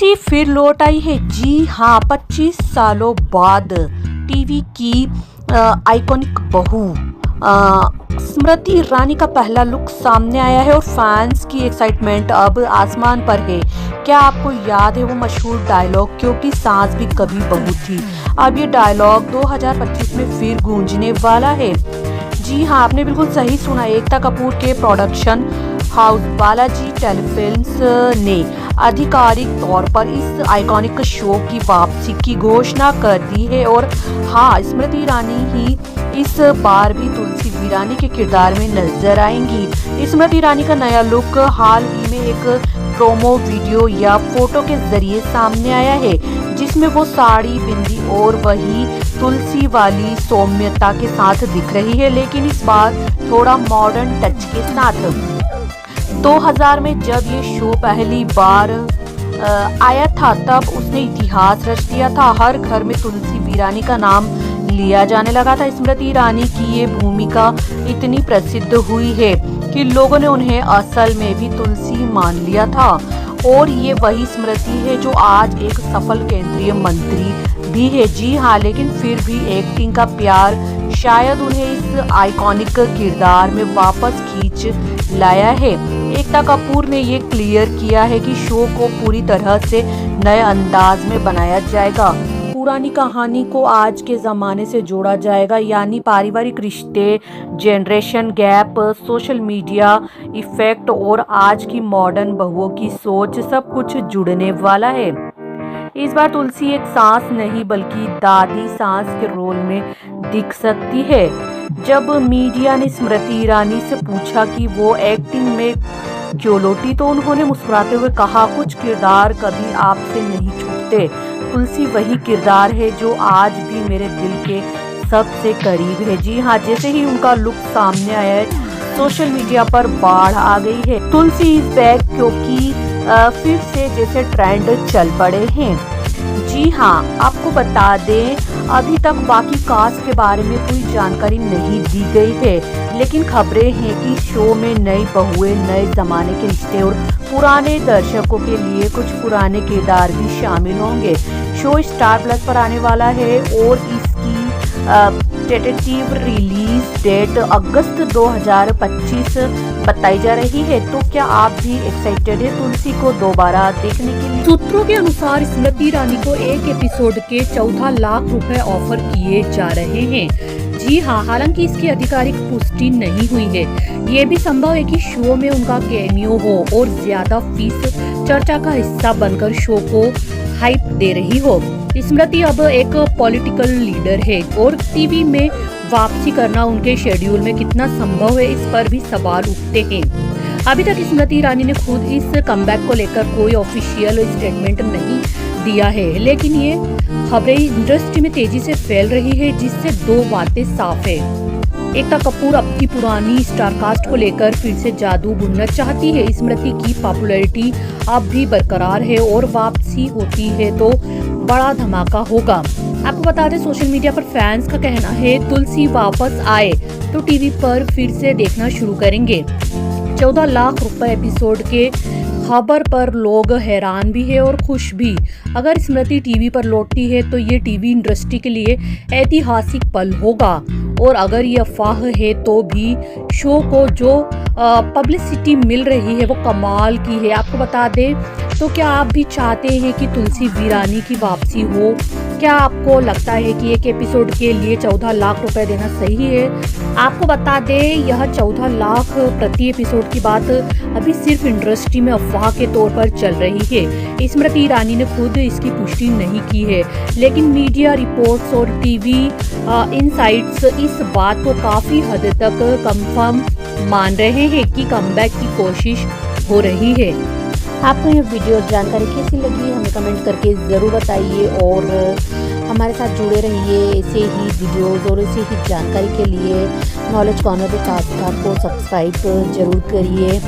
तुलसी फिर लौट आई है। जी हाँ, 25 सालों बाद टीवी की आइकॉनिक बहू स्मृति ईरानी का पहला लुक सामने आया है और फैंस की एक्साइटमेंट अब आसमान पर है। क्या आपको याद है वो मशहूर डायलॉग, क्योंकि सास भी कभी बहू थी? अब ये डायलॉग 2025 में फिर गूंजने वाला है। जी हाँ, आपने बिल्कुल सही सुना। एकता कपूर के प्रोडक्शन हाउस बालाजी टेलीफिल्म्स ने आधिकारिक तौर पर इस आइकॉनिक शो की वापसी की घोषणा कर दी है। और हाँ, स्मृति ईरानी ही इस बार भी तुलसी वीरानी के किरदार में नजर आएंगी। स्मृति ईरानी का नया लुक हाल ही में एक प्रोमो वीडियो या फोटो के जरिए सामने आया है, जिसमें वो साड़ी, बिंदी और वही तुलसी वाली सौम्यता के साथ दिख रही है, लेकिन इस बार थोड़ा मॉडर्न टच के साथ। 2000 में जब ये शो पहली बार आया था, तब उसने इतिहास रच दिया था। हर घर में तुलसी वीरानी का नाम लिया जाने लगा था। स्मृति ईरानी की ये भूमिका इतनी प्रसिद्ध हुई है कि लोगों ने उन्हें असल में भी तुलसी मान लिया था। और ये वही स्मृति है जो आज एक सफल केंद्रीय मंत्री भी है। जी हाँ, लेकिन फिर भी एक्टिंग का प्यार शायद उन्हें इस आइकॉनिक किरदार में वापस खींच लाया है। एकता कपूर ने ये क्लियर किया है कि शो को पूरी तरह से नए अंदाज में बनाया जाएगा। पुरानी कहानी को आज के ज़माने से जोड़ा जाएगा, यानी पारिवारिक रिश्ते, generation gap, social media effect और आज की मॉडर्न बहुओं की सोच, सब कुछ जुड़ने वाला है। इस बार तुलसी एक सास नहीं बल्कि दादी सास के रोल में दिख सकती है। जब मीडिया ने स्मृति ईरानी से पूछा कि वो एक्टिंग में क्यों लौटी, तो उन्होंने मुस्कुराते हुए कहा, कुछ किरदार कभी आपसे नहीं छूटते। तुलसी वही किरदार है जो आज भी मेरे दिल के सबसे करीब है। जी हाँ, जैसे ही उनका लुक सामने आया है, सोशल मीडिया पर बाढ़ आ गई है। तुलसी इज बैक, क्योंकि फिर से जैसे ट्रेंड चल पड़े हैं। जी हाँ, आपको बता दें, अभी तक बाकी कास्ट के बारे में कोई जानकारी नहीं दी गई है, लेकिन खबरें हैं कि शो में नई बहुएं, नए जमाने के रिश्ते और पुराने दर्शकों के लिए कुछ पुराने किरदार भी शामिल होंगे। शो स्टार प्लस पर आने वाला है और इसकी टेंटेटिव रिलीज डेट अगस्त 2025 बताई जा रही है। तो क्या आप भी एक्साइटेड है तुलसी को दोबारा देखने के लिए? सूत्रों के अनुसार स्मृति ईरानी को एक एपिसोड के 14 लाख रुपए ऑफर किए जा रहे हैं। जी हाँ, हालांकि इसकी आधिकारिक पुष्टि नहीं हुई है। ये भी संभव है कि शो में उनका कैमियो हो और ज्यादा फीस चर्चा का हिस्सा बनकर शो को हाइप दे रही हो। स्मृति अब एक पॉलिटिकल लीडर है और टीवी में वापसी करना उनके शेड्यूल में कितना संभव है, इस पर भी सवाल उठते हैं। अभी तक स्मृति ईरानी ने खुद इस कमबैक को लेकर कोई ऑफिशियल स्टेटमेंट नहीं दिया है, लेकिन ये खबरें इंडस्ट्री में तेजी से फैल रही है, जिससे दो बातें साफ है। एकता कपूर अपनी पुरानी स्टारकास्ट को लेकर फिर से जादू बुनना चाहती है। स्मृति की पॉपुलैरिटी अब भी बरकरार है और वापसी होती है तो बड़ा धमाका होगा। आपको बता दें, सोशल मीडिया पर फैंस का कहना है तुलसी वापस आए तो टीवी पर फिर से देखना शुरू करेंगे। 14 लाख रुपए एपिसोड के खबर पर लोग हैरान भी है और खुश भी। अगर स्मृति टीवी पर लौटती है तो ये टीवी इंडस्ट्री के लिए ऐतिहासिक पल होगा, और अगर ये अफवाह है तो भी शो को जो पब्लिसिटी मिल रही है वो कमाल की है। आपको बता दें, तो क्या आप भी चाहते हैं कि तुलसी वीरानी की वापसी हो? क्या आपको लगता है कि एक एपिसोड के लिए 14 लाख रुपए देना सही है? आपको बता दें, यह 14 लाख प्रति एपिसोड की बात अभी सिर्फ इंडस्ट्री में अफवाह के तौर पर चल रही है। स्मृति ईरानी ने खुद इसकी पुष्टि नहीं की है, लेकिन मीडिया रिपोर्ट्स और टीवी इनसाइट्स इस बात को काफी हद तक कंफर्म मान रहे हैं कि कमबैक की कोशिश हो रही है। आपको ये वीडियो जानकारी कैसी लगी, हमें कमेंट करके ज़रूर बताइए और हमारे साथ जुड़े रहिए। ऐसे ही वीडियोस और ऐसे ही जानकारी के लिए नॉलेज कॉर्नर के कास्ट को सब्सक्राइब जरूर करिए।